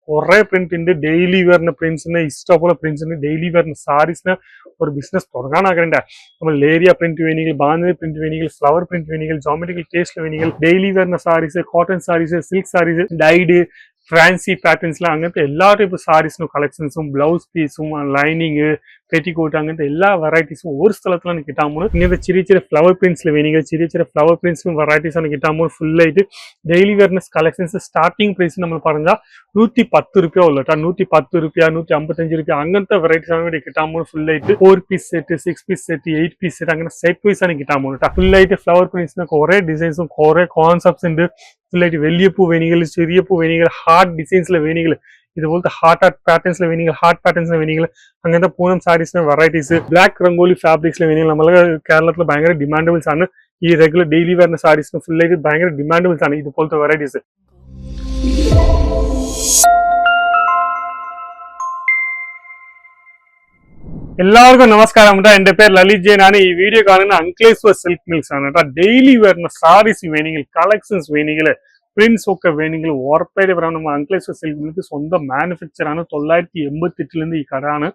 കുറെ പ്രിന്റ് ഉണ്ട്. ഡെയിലി വെയറിന് പ്രിന്റ്സിന് ഇഷ്ടംപോലെ പ്രിന്റ്സിന് ഡെയിലി വെയറിന് സാരീസിന് ഒരു ബിസിനസ് തുടങ്ങാൻ ആഗ്രഹമുണ്ട്. നമ്മൾ ലേരിയ പ്രിന്റ് വേണമെങ്കിൽ, ബാന്തി പ്രിന്റ് വേണമെങ്കിൽ, ഫ്ലവർ പ്രിന്റ് വേണമെങ്കിൽ, ജോമെട്രിക്കൽ ടേസ്റ്റ് വേണമെങ്കിൽ, ഡെയിലി വെയറിന് saris, cotton saris, silk saris, dyed fancy പാറ്റേൺസിൽ അങ്ങനത്തെ എല്ലാ ടൈപ്പ് സാരീസിനും കളക്ഷൻസും ബ്ലൗസ് പീസും ലൈനിങ് പെറ്റിക്കോട്ട് അങ്ങനത്തെ എല്ലാ വെറൈറ്റീസും ഒരു സ്ഥലത്താണ് കിട്ടാൻ പോകുന്നത്. ഇങ്ങനത്തെ ചെറിയ ചെറിയ ഫ്ലവർ പ്രിന്റ്സിൽ വേണമെങ്കിൽ ചെറിയ ഫ്ലവർ പ്രിന്റ്സും വെറൈറ്റീസ് ആണ് കിട്ടാൻ പോകുന്നത്. ഫുള്ളായിട്ട് ഡെയിലി വെയർനെസ് കളക്ഷൻസ് സ്റ്റാർട്ടിംഗ് പ്രൈസ് നമ്മൾ പറഞ്ഞാൽ 110 രൂപ ഉള്ളു കേട്ടോ. 110 രൂപ, 155 രൂപ അങ്ങനത്തെ വെറൈറ്റീസ് ആണ് ഇവിടെ കിട്ടാൻ പോകുന്നത്. ഫുള്ളായിട്ട് 4 piece set, 6 piece set, 8 piece set അങ്ങനെ സെറ്റ് വൈസ് ആണ് കിട്ടാൻ പോകുന്നത് കേട്ടോ. ഫുള്ളായിട്ട് ഫ്ലവർ പ്രിന്റ്സിന് കുറെ ഡിസൈൻസും കുറെ കോൺസെപ്റ്റ്സ് ഉണ്ട്. ഫുള്ളായിട്ട് വലിയ പൂ വേണമെങ്കിൽ, ചെറിയ പൂ വേണമെങ്കിൽ, ഹാർട്ട് ഡിസൈൻസിൽ വേണമെങ്കിൽ, ഇതുപോലത്തെ ഹാർട്ട് പാറ്റേൺസിൽ വേണമെങ്കിൽ, ഹാർട്ട് പാറ്റേൺസിൽ വേണമെങ്കിൽ അങ്ങനത്തെ പൂനം സാരീസിന് വെറൈറ്റീസ്, ബ്ലാക്ക് റംഗോലി ഫാബ്രിക്സിൽ വേണമെങ്കിൽ നമ്മൾ കേരളത്തിൽ ഭയങ്കര ഡിമാൻഡബിൾസ് ആണ്. ഈ റെഗുലർ ഡെയിലി വെയറിന് സാരീസിന് ഫുള്ളായിട്ട് ഭയങ്കര ഡിമാൻഡബിൾസ് ആണ് ഇതുപോലത്തെ വെറൈറ്റീസ്. എല്ലാവർക്കും നമസ്കാരം കേട്ടോ. എന്റെ പേര് ലലിത് ജെയിൻ ആണ്. ഈ വീഡിയോ കാണുന്ന അങ്ക്ലേശ്വർ സിൽക്ക് മിൽസ് ആണ് കേട്ടോ. ഡെയിലി വരുന്ന സാരീസ് വേണമെങ്കിൽ, കളക്ഷൻസ് വേണമെങ്കിൽ, പ്രിന്റ്സ് ഒക്കെ വേണമെങ്കിൽ ഉറപ്പായിട്ട് പറയാം. നമ്മൾ അങ്ക്ലേശ്വർ സിൽക്ക് മിൽക്ക് സ്വന്തം മാനുഫാക്ചർ ആണ്. 988 ഈ കടയാണ്.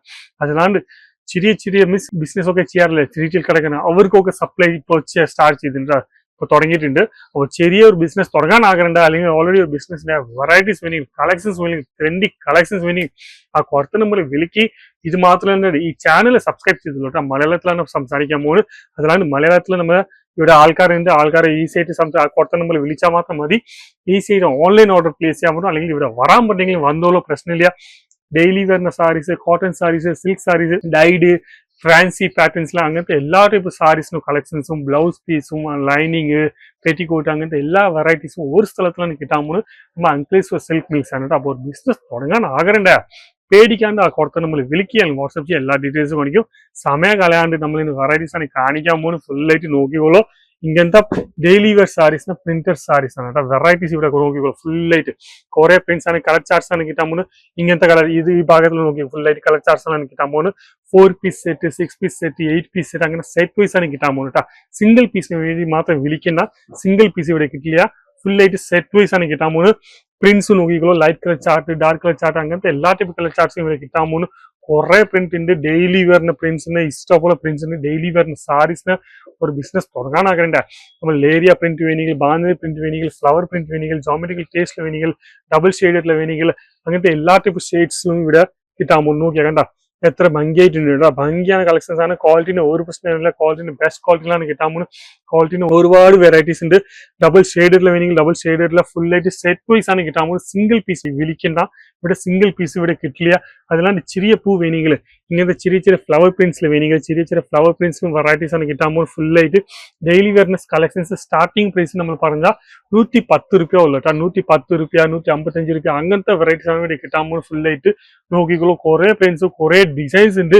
അതല്ലാണ്ട് ചെറിയ ബിസിനസ് ഒക്കെ ചെയ്യാറില്ല, റീറ്റെയിൽ കടക്കാണ്, അവർക്കൊക്കെ സപ്ലൈ ഇപ്പോൾ സ്റ്റാർട്ട് ചെയ്തിട്ടുണ്ട്, ഇപ്പോൾ തുടങ്ങിയിട്ടുണ്ട്. അപ്പോൾ ചെറിയൊരു ബിസിനസ് തുടങ്ങാൻ ആഗ്രഹമുണ്ട്, അല്ലെങ്കിൽ ഓൾറെഡി ഒരു ബിസിനസിന്റെ വെറൈറ്റീസ് വേണമെങ്കിൽ, കളക്ഷൻസ് വേണമെങ്കിൽ, ട്രെൻഡി കളക്ഷൻസ് വേണമെങ്കിൽ ആ കുറച്ച് നമ്മൾ വിളിക്ക്. ഇത് മാത്രമല്ല ഈ ചാനൽ സബ്സ്ക്രൈബ് ചെയ്തോളൂ കേട്ടോ. മലയാളത്തിലാണ് സംസാരിക്കാൻ പോകുന്നത്. അതല്ലാണ്ട് മലയാളത്തിൽ നമ്മൾ ഇവിടെ ആൾക്കാരെ ഈസി ആയിട്ട് കുറച്ച് നമ്മൾ വിളിച്ചാൽ മാത്രം മതി. ഈസി ആയിട്ട് ഓൺലൈൻ ഓർഡർ പ്ലേസ് ചെയ്യാൻ പറ്റും. അല്ലെങ്കിൽ ഇവിടെ വരാൻ പറ്റുമെങ്കിൽ വന്നോളൂ, പ്രശ്നമില്ല. ഡെയിലി വരുന്ന saris, cotton saris, silk saris, dyed fancy പാറ്റേൺസിൽ അങ്ങനത്തെ എല്ലാ ടൈപ്പ് സാരീസിനും കളക്ഷൻസും ബ്ലൗസ് പീസും ലൈനിങ് പെറ്റിക്കോട്ട് അങ്ങനത്തെ എല്ലാ വെറൈറ്റീസും ഒരു സ്ഥലത്താണ് കിട്ടാൻ പോകുന്നത്. നമ്മൾ അങ്ക്ലേശ്വർ സിൽക്ക് മിൽസ് ആണ് കേട്ടോ. അപ്പോൾ ഒരു ബിസിനസ് തുടങ്ങാൻ ആഗ്രഹമുണ്ട്, പേടിക്കാണ്ട് ആ കുറച്ച് നമ്മൾ വിളിക്കുകയാണ്, വാട്സപ്പ് ചെയ്യാൻ എല്ലാ ഡീറ്റെയിൽസും കാണിക്കും. സമയം കളയാണ്ട് നമ്മൾ ഇന്ന് വെറൈറ്റീസ് ആണ് കാണിക്കാൻ പോകുന്നത്. ഫുള്ളായിട്ട് നോക്കിക്കോളൂ. ഇങ്ങനത്തെ ഡെയിലി വെയർ സാരീസിന് പ്രിന്റഡ് സാരീസ് ആണ് കേട്ടോ. വെറൈറ്റീസ് ഇവിടെ നോക്കിക്കോളൂ. ഫുള്ളായിട്ട് കുറെ പ്രിന്റ്സ് ആണ്, കളർ ചാർട്ട്സ് ആണ് കിട്ടാൻ പോകുന്നത്. ഇങ്ങനത്തെ കളർ ഈ ഭാഗത്തിൽ നോക്കി ഫുള്ളായിട്ട് കളർ ചാർട്ട്സ് ആണ് കിട്ടാൻ പോകുന്നത്. 4 piece set, 6 piece set, 8 piece set അങ്ങനെ സെറ്റ് വൈസ് ആണ് കിട്ടാൻ പോകുന്നത് കേട്ടോ. സിംഗിൾ പീസിന് വേണ്ടി മാത്രം വിളിക്കുന്ന, സിംഗിൾ പീസ് ഇവിടെ കിട്ടില്ല. ഫുള്ളായിട്ട് സെറ്റ് വൈസ് ആണ് കിട്ടാൻ പോകുന്നത്. പ്രിന്റ്സ് നോക്കിക്കോളൂ. Light colour chart, dark colour chart അങ്ങനത്തെ എല്ലാ ടൈപ്പ് കളർ ചാർട്ട്സും ഇവിടെ കിട്ടാൻ പോകുന്നു. കുറെ പ്രിന്റ് ഉണ്ട്. ഡെയിലി വെയറിന് പ്രിന്റ്സിന് ഇഷ്ടംപോലെ പ്രിന്റ്സിന് ഡെയിലി വെയറിന് സാരീസിന് ഒരു ബിസിനസ് തുടങ്ങാൻ ആഗ്രഹമുണ്ട്. നമ്മൾ ലേരിയ പ്രിന്റ് വേണമെങ്കിൽ, ബാന്തി പ്രിന്റ് വേണമെങ്കിൽ, ഫ്ലവർ പ്രിന്റ് വേണമെങ്കിൽ, ജോമെട്രിക്കൽ ടേസ്റ്റ് വേണമെങ്കിൽ, ഡബിൾ ഷെയ്ഡിൽ വേണമെങ്കിൽ അങ്ങനത്തെ എല്ലാ ടൈപ്പ് ഷെയ്ഡ്സും ഇവിടെ കിട്ടാൻ പോകുന്നു. നോക്കിയാൽ കണ്ട എത്ര ഭംഗിയായിട്ടുണ്ട് കേട്ടോ. ഭംഗിയാണ് കളക്ഷൻസ് ആണ്. ക്വാളിറ്റിന് ഒരു പ്രശ്നമില്ല. ക്വാളിറ്റിന് ബെസ്റ്റ് ക്വാളിറ്റിയിലാണ് കിട്ടാൻ പോകുന്നത്. ക്വാളിറ്റിന് ഒരുപാട് വെറൈറ്റീസ് ഉണ്ട്. ഡബിൾ ഷെയ്ഡിൽ വേണമെങ്കിൽ ഡബിൾ ഷെയ്ഡിൽ ഫുള്ളായിട്ട് സെറ്റ് വൈസ് ആണ് കിട്ടാൻ പോകുന്നത്. സിംഗിൾ പീസ് വിളിക്കണ്ട, ഇവിടെ സിംഗിൾ പീസ് ഇവിടെ കിട്ടില്ല. അതല്ലാണ്ട് ചെറിയ പൂ വേണമെങ്കിൽ, ഇങ്ങനത്തെ ചെറിയ ഫ്ലവർ പ്രിന്റ്സിൽ വേണമെങ്കിൽ ചെറിയ ഫ്ലവർ പ്രിന്റ്സും വെറൈറ്റീസ് ആണ് കിട്ടാൻ പോകുന്നത്. ഫുള്ളായിട്ട് ഡെയിലി വെയർനെസ് കളക്ഷൻസ് സ്റ്റാർട്ടിംഗ് പ്രൈസ് നമ്മൾ പറഞ്ഞാൽ 110 രൂപ ഉള്ളു കേട്ടോ. 110 രൂപ, 155 രൂപ അങ്ങനത്തെ വെറൈറ്റീസ് ആണ് ഇവിടെ കിട്ടാൻ പോകുന്നത്. ഫുള്ളായിട്ട് നോക്കിക്കോളൂ. കുറെ പ്രിന്റ്സ്, കുറെ ഡിസൈൻസ് ഉണ്ട്.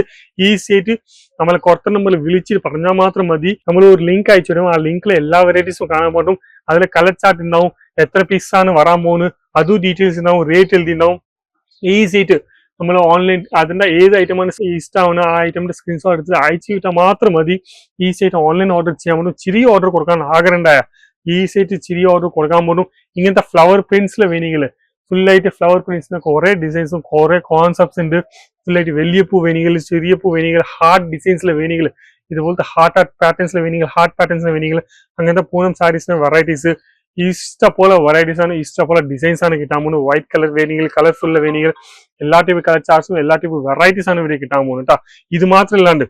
ഈസി ആയിട്ട് നമ്മളെ കുറച്ച് നമ്മൾ വിളിച്ച് പറഞ്ഞാൽ മാത്രം മതി. നമ്മൾ ഒരു ലിങ്ക് അയച്ചു തരും. ആ ലിങ്കിൽ എല്ലാ വെറൈറ്റീസും കാണാൻ പറ്റും. അതിൽ കളർ ചാർട്ട് ഉണ്ടാവും, എത്ര പീസാണ് വരാൻ പോകുന്നത്, അതും ഡീറ്റെയിൽസ് ഉണ്ടാവും, റേറ്റ് എഴുതി ഉണ്ടാവും. ഈസി ആയിട്ട് നമ്മൾ ഓൺലൈൻ അതിന്റെ ഏത് ഐറ്റമാണ് ഇഷ്ടമാണ് ആ ഐറ്റമിന്റെ സ്ക്രീൻഷോട്ട് എടുത്ത് അയച്ചു കിട്ടാൽ മാത്രം മതി. ഈസി ആയിട്ട് ഓൺലൈൻ ഓർഡർ ചെയ്യാൻ പറ്റും. ചെറിയ ഓർഡർ കൊടുക്കാൻ ആഗ്രഹമുണ്ടായ ഈസി ആയിട്ട് ചെറിയ ഓർഡർ കൊടുക്കാൻ പറ്റും. ഇങ്ങനത്തെ ഫ്ലവർ പ്രിന്റ്സിൽ വേണമെങ്കിൽ ഫുള്ളായിട്ട് ഫ്ലവർ പ്രിന്റ്സിന് കുറെ ഡിസൈൻസും കുറെ കോൺസെപ്റ്റ്സ് ഉണ്ട്. ഫുള്ളായിട്ട് വലിയ പൂ വേണമെങ്കിൽ, ചെറിയ പൂ വേണമെങ്കിൽ, ഹാർട്ട് ഡിസൈൻസിൽ വേണമെങ്കിൽ, ഇതുപോലത്തെ ഹാർട്ട് പാറ്റേൺസിൽ വേണമെങ്കിൽ, ഹാർട്ട് പാറ്റേൺസിൽ വേണമെങ്കിൽ അങ്ങനത്തെ പൂനം സാരീസിന് വെറൈറ്റീസ് ഇഷ്ടംപോലെ വെറൈറ്റീസ് ആണ്, ഇഷ്ടംപോലെ ഡിസൈൻസ് ആണ് കിട്ടാൻ പോകുന്നത്. വൈറ്റ് കളർ വേണമെങ്കിൽ, കളർഫുൾ വേണമെങ്കിൽ എല്ലാ ടൈപ്പ് കളർ ചാർട്ട്സും എല്ലാ ടൈപ്പ് വെറൈറ്റീസ് ആണ് ഇവിടെ കിട്ടാൻ പോകുന്നത് കേട്ടോ. ഇത് മാത്രമല്ലാണ്ട്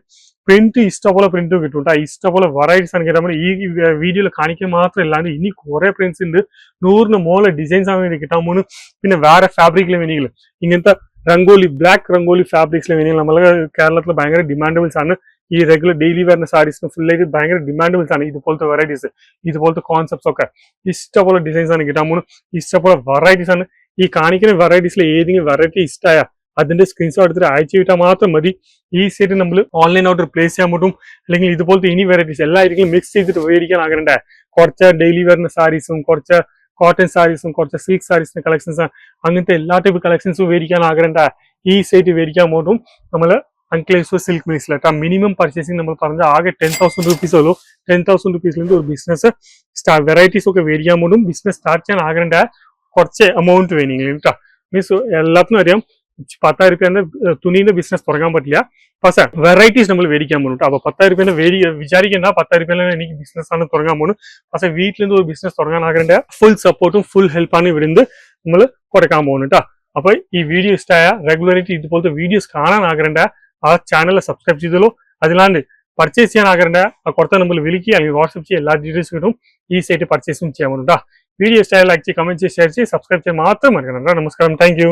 പ്രിന്റ് ഇഷ്ടംപോലെ പ്രിന്റും കിട്ടും കേട്ടോ. ഇഷ്ടംപോലെ വെറൈറ്റീസ് ആണ് കിട്ടാൻ പോകുന്നത്. ഈ വീഡിയോയിൽ കാണിക്കാൻ മാത്രം ഇല്ലാണ്ട് ഇനി കുറെ പ്രിന്റ്സ് ഉണ്ട്. 100 മോളെ ഡിസൈൻസ് ആണ് ഇവിടെ കിട്ടാൻ പോകുന്നത്. പിന്നെ വേറെ ഫാബ്രിക്കിൽ വേണമെങ്കിൽ ഇങ്ങനത്തെ റംഗോലി, ബ്ലാക്ക് റംഗോലി ഫാബ്രിക്സിൽ വേണമെങ്കിൽ നമ്മൾ കേരളത്തിൽ ഭയങ്കര ഡിമാൻഡബിൾസ് ആണ്. ഈ റെഗുലർ ഡെയിലി വരുന്ന സാരീസിന് ഫുള്ളായിട്ട് ഭയങ്കര ഡിമാൻഡബിൾസ് ആണ്. ഇതുപോലത്തെ വെറൈറ്റീസ്, ഇതുപോലത്തെ കോൺസെപ്റ്റ്സ് ഒക്കെ ഇഷ്ടംപോലെ ഡിസൈൻസ് ആണ് കിട്ടാൻ പോകുന്നത്. ഇഷ്ടംപോലെ വെറൈറ്റീസ് ആണ്. ഈ കാണിക്കുന്ന വെറൈറ്റീസിൽ ഏതെങ്കിലും വെറൈറ്റി ഇഷ്ടമായ അതിന്റെ സ്ക്രീൻഷോട്ട് എടുത്തിട്ട് അയച്ചു വിട്ടാൽ മാത്രം മതി. ഈസി ആയിട്ട് നമ്മൾ ഓൺലൈൻ ഓർഡർ പ്ലേസ് ചെയ്യാൻ പറ്റും. അല്ലെങ്കിൽ ഇതുപോലത്തെ ഇനി വെറൈറ്റീസ് എല്ലായിരിക്കും മിക്സ് ചെയ്തിട്ട് മേടിക്കാൻ ആഗ്രഹമുണ്ട്. കുറച്ച് ഡെയിലി വരുന്ന സാരീസും, കുറച്ച് കോട്ടൺ സാരീസും, കുറച്ച് സിൽക്ക് സാരീസിന്റെ കളക്ഷൻസ് അങ്ങനത്തെ എല്ലാ ടൈപ്പ് കളക്ഷൻസും മേടിക്കാൻ ആഗ്രഹമുണ്ട്. ഈസി ആയിട്ട് മേടിക്കാൻ പറ്റും. നമ്മൾ അങ്ക്ലേശ്വർ സിൽക്ക് മിൽസിലാ മിനിമം പർച്ചേസിംഗ് നമ്മൾ പറഞ്ഞ ആകെ 10,000 rupees ഉള്ളൂ. 10,000 rupees ഒരു ബിസിനസ് വെറൈറ്റീസ് ഒക്കെ മേടിക്കാൻ പറ്റും. ബിസിനസ് സ്റ്റാർട്ട് ചെയ്യാൻ ആഗ്രഹമുണ്ട്. കുറച്ച് എമൗണ്ട് വേണമെങ്കിൽ കേട്ടോ. മീൻസ് എല്ലാത്തിനും അറിയാം 10,000 രൂപേന്റെ തുണീന്റെ ബിസിനസ് തുടങ്ങാൻ പറ്റില്ല. പക്ഷേ വെറൈറ്റീസ് നമ്മൾ മേടിക്കാൻ പോകുന്നു. അപ്പൊ 10,000 രൂപേന്റെ വിചാരിക്കേണ്ട 10,000 രൂപ എനിക്ക് ബിസിനസ് ആണ് തുടങ്ങാൻ പോകുന്നു. പക്ഷേ വീട്ടിൽ നിന്ന് ഒരു ബിസിനസ് തുടങ്ങാൻ ആകേണ്ട ഫുൾ സപ്പോർട്ടും ഫുൾ ഹെൽപ്പാണ് ഇവിടുന്ന് നമ്മൾ കൊടുക്കാൻ പോകുന്നു കേട്ടോ. അപ്പൊ ഈ വീഡിയോ ഇഷ്ടമായ റെഗുലറായിട്ട് ഇതുപോലത്തെ വീഡിയോസ് കാണാൻ ആകേണ്ട ആ ചാനൽ സബ്സ്ക്രൈബ് ചെയ്തോളൂ. അതിലാണ്ട് പർച്ചേസ് ചെയ്യാൻ ആകേണ്ട ആ കൊടുത്ത നമ്പർ വിളിക്കുക അല്ലെങ്കിൽ വാട്സ്ആപ്പ് ചെയ്യുക. എല്ലാ ഡീറ്റെയിൽസ് കിട്ടും. ഈസി ആയിട്ട് പർച്ചേസും ചെയ്യാൻ പോകുന്നു കേട്ടോ. വീഡിയോ ഇഷ്ടമായ ലൈക്ക് ചെയ്യുക, കമന്റ് ചെയ്യുക, ഷെയർ ചെയ്യുക, സബ്സ്ക്രൈബ് ചെയ്യാൻ മാത്രം മറക്കണം. നമസ്കാരം, താങ്ക് യു.